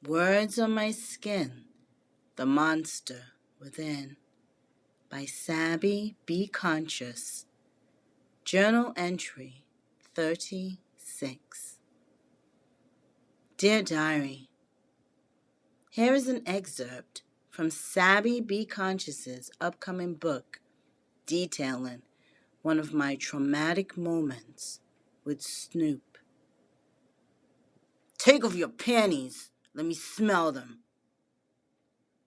Words on My Skin, The Monster Within by Sabbi.B.Conscious. Journal entry 36. Dear Diary, here is an excerpt from Sabbi.B.Conscious's upcoming book detailing one of my traumatic moments with Snoop. Take off your panties. Let me smell them.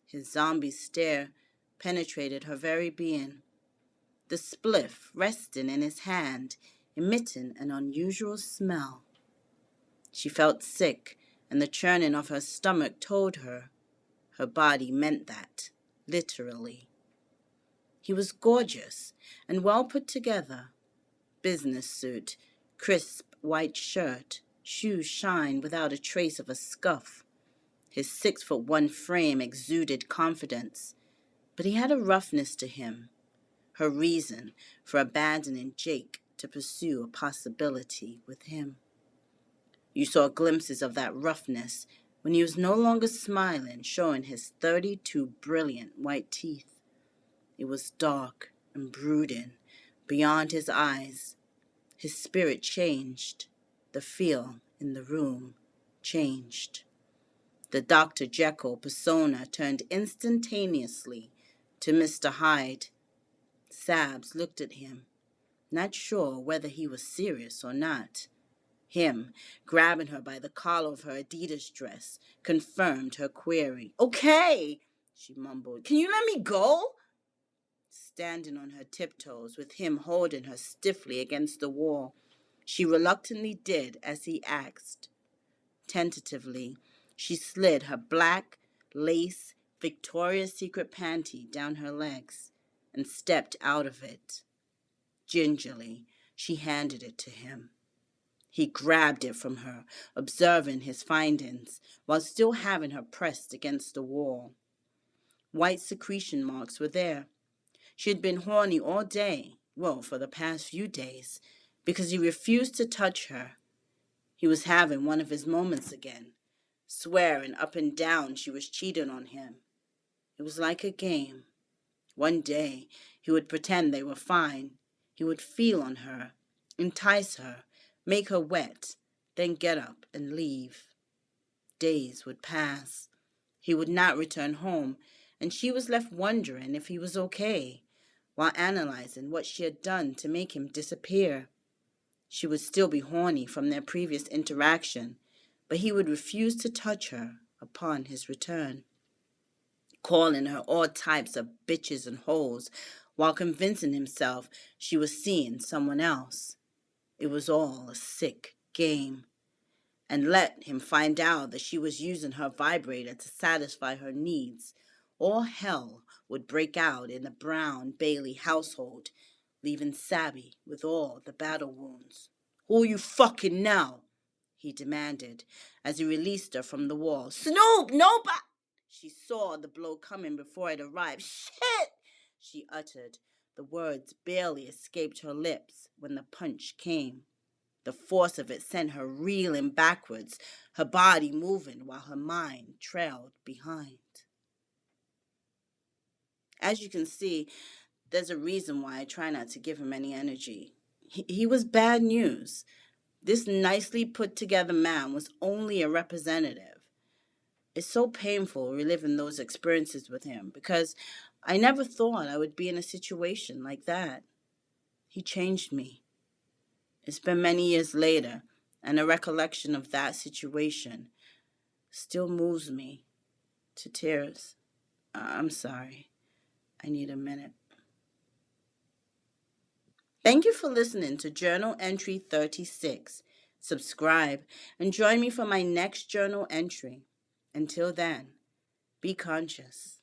His zombie stare penetrated her very being, the spliff resting in his hand, emitting an unusual smell. She felt sick, and the churning of her stomach told her her body meant that, literally. He was gorgeous and well put together. Business suit, crisp white shirt, shoes shine without a trace of a scuff. His 6'1" frame exuded confidence, but he had a roughness to him, her reason for abandoning Jake to pursue a possibility with him. You saw glimpses of that roughness when he was no longer smiling, showing his 32 brilliant white teeth. It was dark and brooding beyond his eyes. His spirit changed. The feel in the room changed. The Dr. Jekyll persona turned instantaneously to Mr. Hyde. Sabs looked at him, not sure whether he was serious or not. Him, grabbing her by the collar of her Adidas dress, confirmed her query. Okay, she mumbled. Can you let me go? Standing on her tiptoes, with him holding her stiffly against the wall, she reluctantly did as he asked. Tentatively, she slid her black, lace, Victoria's Secret panty down her legs and stepped out of it. Gingerly, she handed it to him. He grabbed it from her, observing his findings, while still having her pressed against the wall. White secretion marks were there. She had been horny all day, well, for the past few days, because he refused to touch her. He was having one of his moments again, swearing up and down she was cheating on him. It was like a game. One day, he would pretend they were fine. He would feel on her, entice her, make her wet, then get up and leave. Days would pass. He would not return home, and she was left wondering if he was okay, while analyzing what she had done to make him disappear. She would still be horny from their previous interaction, but he would refuse to touch her upon his return, calling her all types of bitches and hoes, while convincing himself she was seeing someone else. It was all a sick game. And let him find out that she was using her vibrator to satisfy her needs, all hell would break out in the Brown Bailey household, leaving Sabby with all the battle wounds. Who you fucking now? He demanded as he released her from the wall. Snoop, nobody! She saw the blow coming before it arrived. Shit! She uttered. The words barely escaped her lips when the punch came. The force of it sent her reeling backwards, her body moving while her mind trailed behind. As you can see, there's a reason why I try not to give him any energy. He was bad news. This nicely put together man was only a representative. It's so painful reliving those experiences with him because I never thought I would be in a situation like that. He changed me. It's been many years later, and a recollection of that situation still moves me to tears. I'm sorry. I need a minute. Thank you for listening to Journal Entry 36. Subscribe and join me for my next journal entry. Until then, be conscious.